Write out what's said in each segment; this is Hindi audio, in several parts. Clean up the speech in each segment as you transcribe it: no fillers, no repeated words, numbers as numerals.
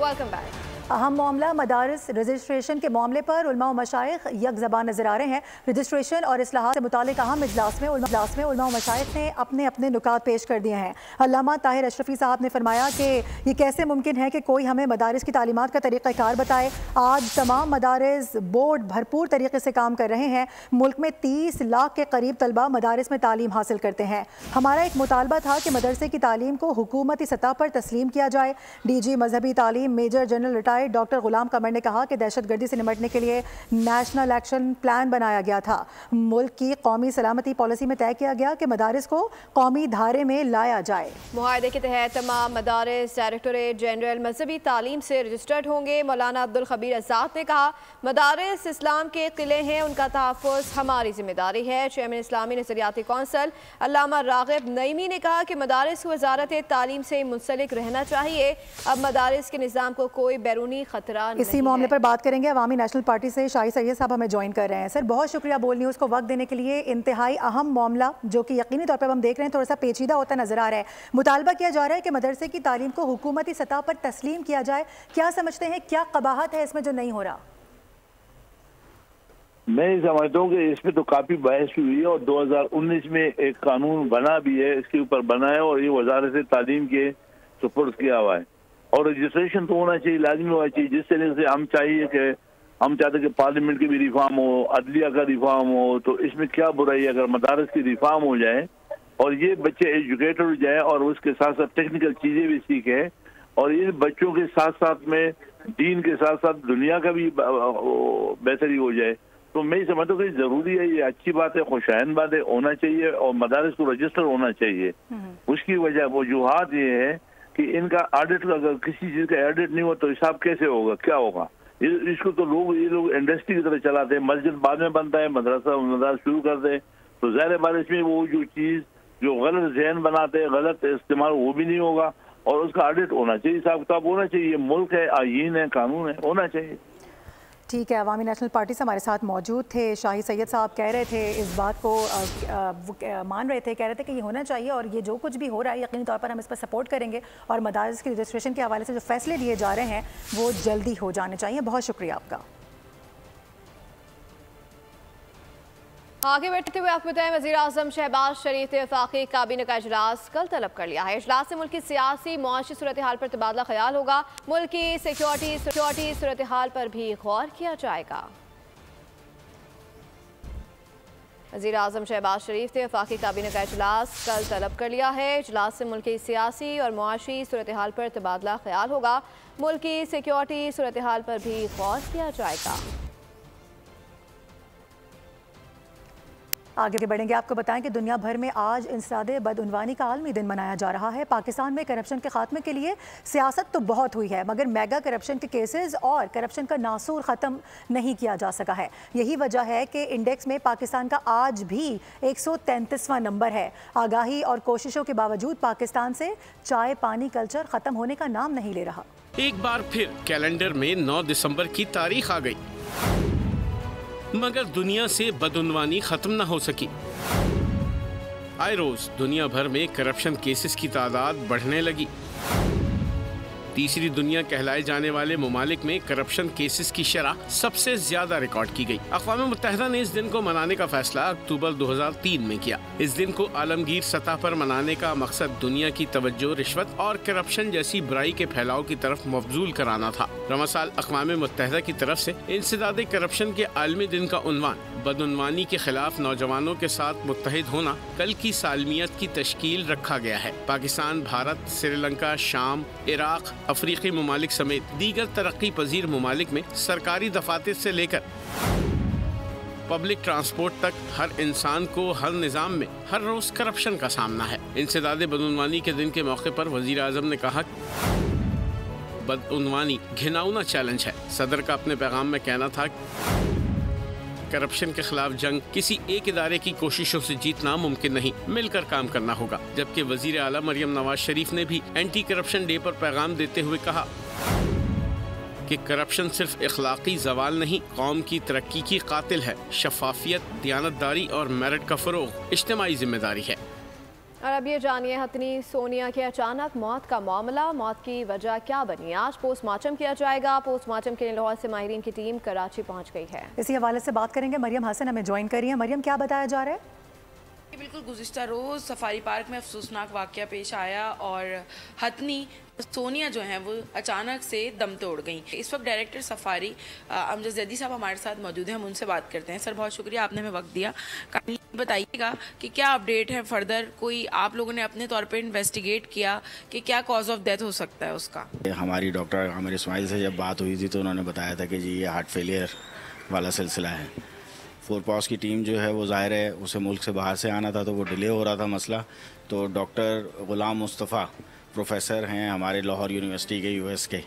Welcome back. अहम मामला मदारिस रजिस्ट्रेशन के मामले पर उलमा व मशाइख यक ज़बान नजर आ रहे हैं। रजिस्ट्रेशन और इस्लाहात से मुतालिक अहम इजलास में उलमा व मशाइख ने अपने अपने नुकात पेश कर दिए हैं। अल्लामा ताहिर अशरफी साहब ने फरमाया कि ये कैसे मुमकिन है कि कोई हमें मदारिस की तालीमात का तरीक़ाकार बताए। आज तमाम मदारिस बोर्ड भरपूर तरीके से काम कर रहे हैं। मुल्क में 30 लाख के करीब तलबा मदारिस में तालीम हासिल करते हैं। हमारा एक मुतालबा था कि मदरसे की तालीम को हुकूमती सतह पर तस्लीम किया जाए। DG मजहबी तालीम मेजर जनरल रिटायर्ड डॉक्टर गुलाम कमर ने कहा कि दहशतगर्दी से निपटने के लिए नेशनल एक्शन प्लान बनाया गया था। मुल्क की कौमी सलामती पॉलिसी में तय किया गया कि मदारिस को कौमी धारे में लाया जाए। मुआहदे के तहत तमाम मदारिस डायरेक्टरेट जनरल मजहबी तालीम से रजिस्टर्ड होंगे। मौलाना अब्दुल खबीर आज़ाद ने कहा मदारिस इस्लाम के किले हैं, उनका तहफ़्फ़ुज़ हमारी जिम्मेदारी है। चेयरमैन इस्लामी नज़रियाती कौंसिल अल्लामा राग़िब नईमी ने कहा कि मदारिस को वज़ारत तालीम से मुंसलिक रहना चाहिए। अब मदारिस के निज़ाम को कोई बैरूनी खतरा नहीं। इसी मामले पर बात करेंगे। अवामी नेशनल पार्टी से शाही सैयद साहब हमें ज्वाइन कर रहे हैं। सर बहुत शुक्रिया बोल न्यूज़ को वक्त देने के लिए। इंतहाई अहम मामला जो कि यकीनी तौर पर हम देख रहे हैं थोड़ा सा पेचीदा होता नजर आ रहा है। मुतालबा किया जा रहा है कि मदरसे की तालीम को हुकूमती सतह पर तस्लीम किया जाए। क्या समझते हैं, क्या कबाहत है इसमें जो नहीं हो रहा? मैं समझता हूँ कि इसमें तो काफी बहस हुई है और 2019 में एक कानून बना भी है, इसके ऊपर बना है और ये वजारत तालीम के सुपुर्द किया हुआ है। और रजिस्ट्रेशन तो होना चाहिए, लाजमी होना चाहिए। जिस तरह से हम चाहते कि पार्लियामेंट की भी रिफॉर्म हो, अदलिया का रिफॉर्म हो, तो इसमें क्या बुराई है अगर मदारस की रिफॉर्म हो जाए और ये बच्चे एजुकेटेड हो जाए और उसके साथ साथ टेक्निकल चीजें भी सीखें और इन बच्चों के साथ साथ में दीन के साथ साथ दुनिया का भी बेहतरी हो जाए। तो मैं समझता हूँ कि जरूरी है, ये अच्छी बात है, खुशाइन बात है, होना चाहिए और मदारस को रजिस्टर होना चाहिए। उसकी वजह वजूहात ये है कि इनका ऑडिट, अगर किसी चीज का ऑडिट नहीं हो तो हिसाब कैसे होगा, क्या होगा? इसको तो ये लोग इंडस्ट्री की तरह चलाते हैं। मस्जिद बाद में बनता है, मदरसा शुरू कर दे तो ज़ाहिर बात इसमें वो जो चीज जो गलत जहन बनाते हैं, गलत इस्तेमाल, वो भी नहीं होगा और उसका ऑडिट होना चाहिए, हिसाब किताब होना चाहिए। ये मुल्क है, आईन है, कानून है, होना चाहिए। ठीक है। अवामी नेशनल पार्टी से हमारे साथ मौजूद थे शाही सैयद साहब, कह रहे थे इस बात को मान रहे थे, कह रहे थे कि ये होना चाहिए और ये जो कुछ भी हो रहा है यकीनी तौर पर हम इस पर सपोर्ट करेंगे और मदारिस की रजिस्ट्रेशन के हवाले से जो फैसले लिए जा रहे हैं वो जल्दी हो जाने चाहिए। बहुत शुक्रिया आपका। आगे बढ़ते हुए आपको बताएं, वज़ीर आज़म शहबाज शरीफ ने वफाकी काबीना का इजलास कल तलब कर लिया है। इजलास से मुल्क की सियासी मुआशी सूरत हाल पर तबादला ख्याल होगा। मुल्क की सिक्योरिटी सूरत हाल पर भी गौर किया जाएगा। वज़ीर आज़म शहबाज शरीफ ने वफाकी काबीना का इजलास कल तलब कर लिया है। इजलास से मुल्क की सियासी और मुआशी सूरत हाल पर तबादला ख्याल होगा। मुल्क की सिक्योरिटी सूरत हाल पर भी गौर किया जाएगा। आगे बढ़ेंगे। आपको बताएं कि दुनिया भर में आज इंसदादे बदउनवानी का आलमी दिन मनाया जा रहा है। पाकिस्तान में करप्शन के खात्मे के लिए सियासत तो बहुत हुई है मगर मेगा करप्शन के केसेस और करप्शन का नासूर ख़त्म नहीं किया जा सका है। यही वजह है कि इंडेक्स में पाकिस्तान का आज भी 133वां नंबर है। आगाही और कोशिशों के बावजूद पाकिस्तान से चाय पानी कल्चर ख़त्म होने का नाम नहीं ले रहा। एक बार फिर कैलेंडर में 9 दिसंबर की तारीख आ गई मगर दुनिया से बदउनवानी खत्म न हो सकी। आए रोज दुनिया भर में करप्शन केसेस की तादाद बढ़ने लगी। तीसरी दुनिया कहलाए जाने वाले ममालिक में करप्शन केसेस की शरह सबसे ज्यादा रिकॉर्ड की गई। अक़वाम मुत्तहिदा ने इस दिन को मनाने का फैसला अक्टूबर 2003 में किया। इस दिन को आलमगीर सतह पर मनाने का मकसद दुनिया की तवज्जो रिश्वत और करप्शन जैसी बुराई के फैलाव की तरफ मफजूल कराना था। रवा साल अक़वाम मुत्तहिदा की तरफ से इंसदादे करप्शन के आलमी दिन का उन्वान बदउनवानी के खिलाफ नौजवानों के साथ मुत्तहिद होना कल की सालमियत की तश्कील रखा गया है। पाकिस्तान, भारत, श्रीलंका, शाम, इराक, अफ्रीकी ममालिक समेत दीगर तरक्की पजीर ममालिक में सरकारी दफातर से लेकर पब्लिक ट्रांसपोर्ट तक हर इंसान को हर निज़ाम में हर रोज करप्शन का सामना है। इंसदादे बदउनवानी के दिन के मौके पर वज़ीर आज़म ने कहा बदउनवानी घिनौना चैलेंज है। सदर का अपने पैगाम में कहना था करप्शन के खिलाफ जंग किसी एक इदारे की कोशिशों से जीतना मुमकिन नहीं, मिलकर काम करना होगा। जबकि वजीर आला मरियम नवाज शरीफ ने भी एंटी करप्शन डे पर पैगाम देते हुए कहा कि करप्शन सिर्फ इखलाकी जवाल नहीं, कौम की तरक्की की कातिल है। शफाफियत, दियानतदारी और मेरिट का फरोग इज्तिमाई जिम्मेदारी है। और अब ये जानिए हथनी सोनिया की अचानक मौत का मामला, मौत की वजह क्या बनी। आज पोस्टमार्टम किया जाएगा। पोस्टमार्टम के लिए लाहौर से माहिरीन की टीम कराची पहुंच गई है। इसी हवाले से बात करेंगे, मरियम हसन हमें ज्वाइन करी है। मरियम, क्या बताया जा रहा है? बिल्कुल, गुज़िश्ता रोज़ सफारी पार्क में अफसोसनाक वाक़या पेश आया और हथनी सोनिया जो हैं वो अचानक से दम तोड़ गई। इस वक्त डायरेक्टर सफारी अमजद जैदी साहब हमारे साथ मौजूद हैं, हम उनसे बात करते हैं। सर, बहुत शुक्रिया, आपने हमें वक्त दिया। काइंडली बताइएगा कि क्या अपडेट है फर्दर, कोई आप लोगों ने अपने तौर पर इन्वेस्टिगेट किया कि क्या कॉज ऑफ डेथ हो सकता है उसका? हमारी डॉक्टर आमिर इस्माइल से जब बात हुई थी तो उन्होंने बताया था कि जी ये हार्ट फेलियर वाला सिलसिला है। फोरपॉस की टीम जो है वो ज़ाहिर है उसे मुल्क से बाहर से आना था तो वो डिले हो रहा था मसला। तो डॉक्टर ग़ुलाम मुस्तफ़ा प्रोफेसर हैं हमारे लाहौर यूनिवर्सिटी के यूएस के,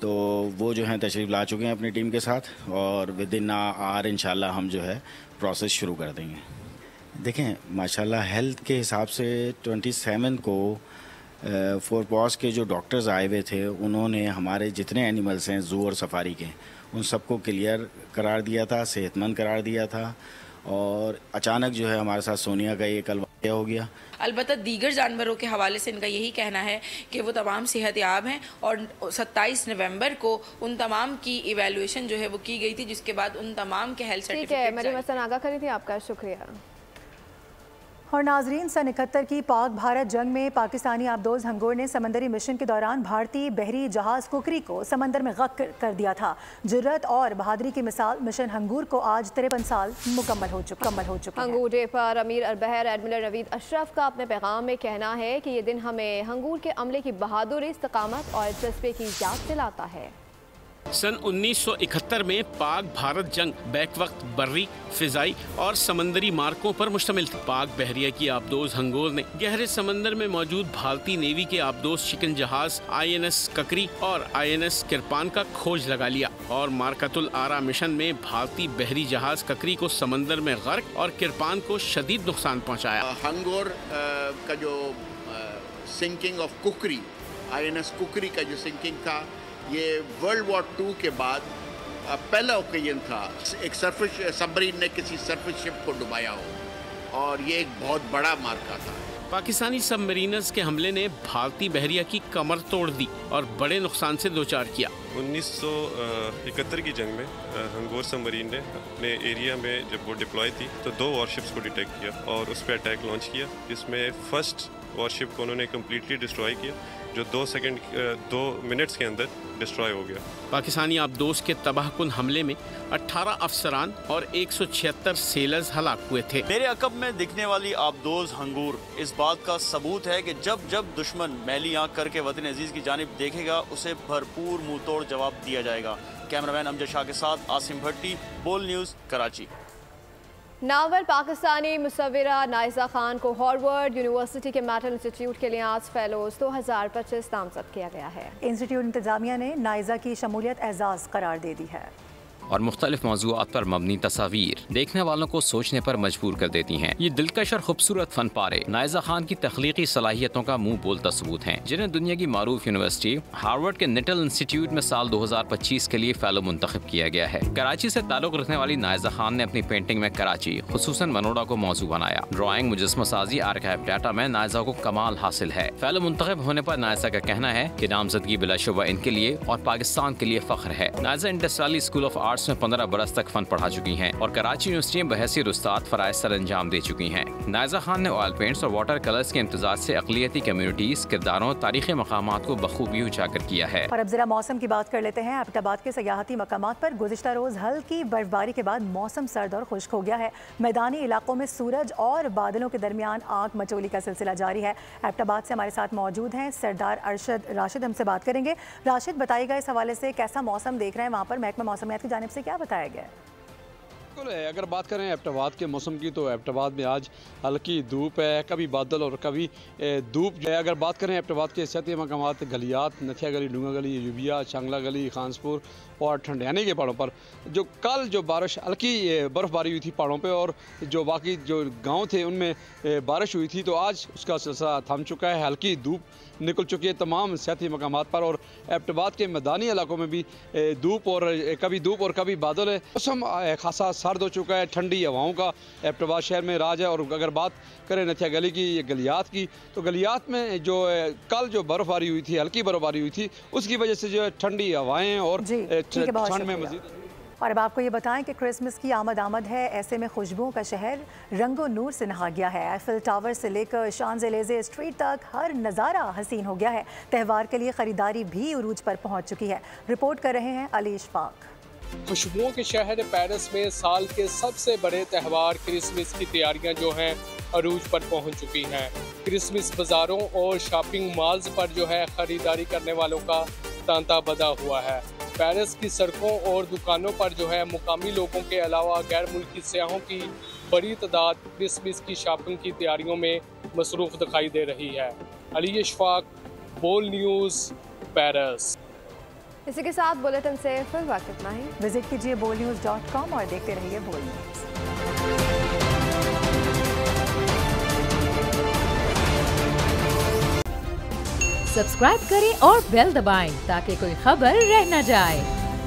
तो वो जो हैं तशरीफ़ ला चुके हैं अपनी टीम के साथ और विद इन आवर इंशाल्लाह हम जो है प्रोसेस शुरू कर देंगे। देखें, माशाल्लाह हेल्थ के हिसाब से 27 को फोरपॉस के जो डॉक्टर्स आए हुए थे उन्होंने हमारे जितने एनिमल्स हैं ज़ू और सफारी के उन सबको क्लियर करार दिया था, सेहतमंद करार दिया था। और अचानक जो है हमारे साथ सोनिया का ये कल वाक़या हो गया। अलबत्ता दीगर जानवरों के हवाले से इनका यही कहना है कि वो तमाम सेहतयाब हैं और 27 नवंबर को उन तमाम की इवैल्यूएशन जो है वो की गई थी, जिसके बाद उन तमाम के हेल्थ सर्टिफिकेट। ठीक है, मरियम हसन आगा करी थी, आपका शुक्रिया। और नाजरीन, सन 71 की पाक भारत जंग में पाकिस्तानी आबदोज हंगोर ने समंदरी मिशन के दौरान भारतीय बहरी जहाज कुकरी को समंदर में गर्क कर दिया था। जुर्रत और बहादुरी की मिसाल मिशन हंगूर को आज 53 साल मुकम्मल हो चुके हंगूर डे पर अमीर अलबहर एडमिरल नवीद अशरफ का अपने पैगाम में कहना है कि ये दिन हमें हंगूर के अमले की बहादुरी, इस्तकामत और जज्बे की याद दिलाता है। सन 1971 में पाक भारत जंग बैक वक्त बर्री, फिजाई और समंदरी मार्कों पर मुश्तमिल थी। पाक बहरिया की आबदोज हंगोर ने गहरे समंदर में मौजूद भारतीय नेवी के आबदोज शिकन जहाज INS ककरी और INS किरपान का खोज लगा लिया और मार्कतुल आरा मिशन में भारतीय बहरी जहाज ककरी को समंदर में गर्क और किरपान को शदीद नुकसान पहुँचाया। हंगोर का जो सिंकिंग ऑफ कुकरी, INS कुकरी का जो सिंकिंग था, ये वर्ल्ड वॉर 2 के बाद पहला ओकेजन था एक सरफेस सबमरीन ने किसी सरफेस शिप को डुबाया हो और ये एक बहुत बड़ा मार्का था। पाकिस्तानी सबमरीनर्स के हमले ने भारतीय बहरिया की कमर तोड़ दी और बड़े नुकसान से दो चार किया। 1971 की जंग में हंगोर सबमरीन ने अपने एरिया में जब वो डिप्लॉय थी तो 2 वॉरशिप्स को डिटेक्ट किया और उस पर अटैक लॉन्च किया, जिसमें फर्स्ट वॉरशिप को उन्होंने कम्प्लीटली डिस्ट्रॉय किया जो 2 मिनट्स के अंदर डिस्ट्रॉय हो गया। पाकिस्तानी आबदोज के तबाहकुन हमले में 18 अफसरान और 176 सेलर्स हलाक हुए थे। मेरे अकब में दिखने वाली आबदोज हंगूर इस बात का सबूत है कि जब जब दुश्मन मैली आंख करके वतन अजीज की जानिब देखेगा उसे भरपूर मुंह तोड़ जवाब दिया जाएगा। कैमरामैन अमजद शाह के साथ आसिम भट्टी, बोल न्यूज़, कराची। नावल पाकिस्तानी मुसव्विरा नाइजा खान को हार्वर्ड यूनिवर्सिटी के मैटल इंस्टीट्यूट के लिए आज फेलोज 2025 नामजद किया गया है। इंस्टीट्यूट इंतजामिया ने नाइजा की शमूलियत एजाज करार दे दी है और मुख्तलिफ मौज़ूआत पर मबनी तस्वीर देखने वालों को सोचने पर मजबूर कर देती हैं। ये दिलकश और खूबसूरत फन पारे नाइजा खान की तख्लीकी सलाहियतों का मुंह बोलता सबूत हैं, जिन्हें दुनिया की मारूफ यूनिवर्सिटी हार्वर्ड के नेटल इंस्टीट्यूट में साल 2025 के लिए फेलो मुंतखब किया गया है। कराची से ताल्लुक रखने वाली नाइजा खान ने अपनी पेंटिंग में कराची, खुसूसन मनोड़ा को मौजू बनाया। ड्राइंग, मुजस्मा साजी, आर्काइव डाटा में नाइजा को कमाल हासिल है। फेलो मुंतखब होने पर नाइजा का कहना है कि नामजदगी बिलाशुबा इनके लिए और पाकिस्तान के लिए फख्र है। नाइजा Indus valley school of arts में 15 बरस तक फन पढ़ा चुकी हैं और कराची यूनिवर्सिटी में बहसीत उस्ताद फराइज सर अंजाम दे चुकी हैं। नाइजा खान ने ऑयल पेंट्स और वाटर कलर्स के इम्तजाज से अक़लियती कम्युनिटीज, किरदारों, तारीखी मकामात को बखूबी उजागर किया है। और अब जरा मौसम की बात कर लेते हैं। एबटाबाद के सयाहती मकामात पर गुज़िश्ता रोज हल्की बर्फबारी के बाद मौसम सर्द और खुश्क हो गया है। मैदानी इलाकों में सूरज और बादलों के दरमियान आग मचोली का सिलसिला जारी है। एबटाबाद से हमारे साथ मौजूद हैं सरदार अरशद राशिद, हमसे बात करेंगे। राशिद, बताइएगा इस हवाले से कैसा मौसम देख रहे हैं वहाँ पर, महकमा मौसमियात की जानिब से क्या बताया गया है? अगर बात करें एबटाबाद के मौसम की तो एबटाबाद में आज हल्की धूप है, कभी बादल और कभी धूप है। अगर बात करें एबटाबाद के सियाती मकामात, गलियात, नथिया गली, डूंगा गली, यूबिया, चांगला गली, खानसपुर और ठंडियानी के पहाड़ों पर जो कल जो बारिश हल्की बर्फ़बारी हुई थी पहाड़ों पे और जो बाकी जो गांव थे उनमें बारिश हुई थी, तो आज उसका सिलसिला थम चुका है। हल्की धूप निकल चुकी है तमाम सियाती मकामात पर और एबटाबाद के मैदानी इलाकों में भी धूप और कभी बादल है। मौसम खासा सर्द हो चुका है, ठंडी हवाओं का एबटाबाद शहर में राज है। और अगर बात करें नथिया गली की, गलियात की, तो गलियात में जो कल जो बर्फबारी हुई थी, हल्की बर्फबारी हुई थी, उसकी वजह से जो है ठंडी हवाएं और ठंड में मजीद। और अब आपको ये बताएं कि क्रिसमस की आमद है, ऐसे में खुशबुओं का शहर रंगो नूर से नहा गया है। एफिल टावर से लेकर शांज़ेलिज़े स्ट्रीट तक हर नज़ारा हसीन हो गया है। त्यौहार के लिए खरीदारी भी उरूज पर पहुंच चुकी है। रिपोर्ट कर रहे हैं अली इशफाक। खुशबुओं के शहर पेरिस में साल के सबसे बड़े त्यौहार क्रिसमस की तैयारियां जो हैं अरूज पर पहुंच चुकी हैं। क्रिसमस बाज़ारों और शॉपिंग मॉल्स पर जो है खरीदारी करने वालों का तांता बधा हुआ है। पेरिस की सड़कों और दुकानों पर जो है मुकामी लोगों के अलावा गैर मुल्की सयाहों की बड़ी तादाद क्रिसमस की शॉपिंग की तैयारियों में मसरूफ़ दिखाई दे रही है। अली इशफाक, बोल न्यूज़, पेरिस। इसी के साथ बुलेटिन से फिर वक्त इतना ही। विजिट कीजिए bolnews.com और देखते रहिए बोल न्यूज़। सब्सक्राइब करें और बेल दबाएं ताकि कोई खबर रह न जाए।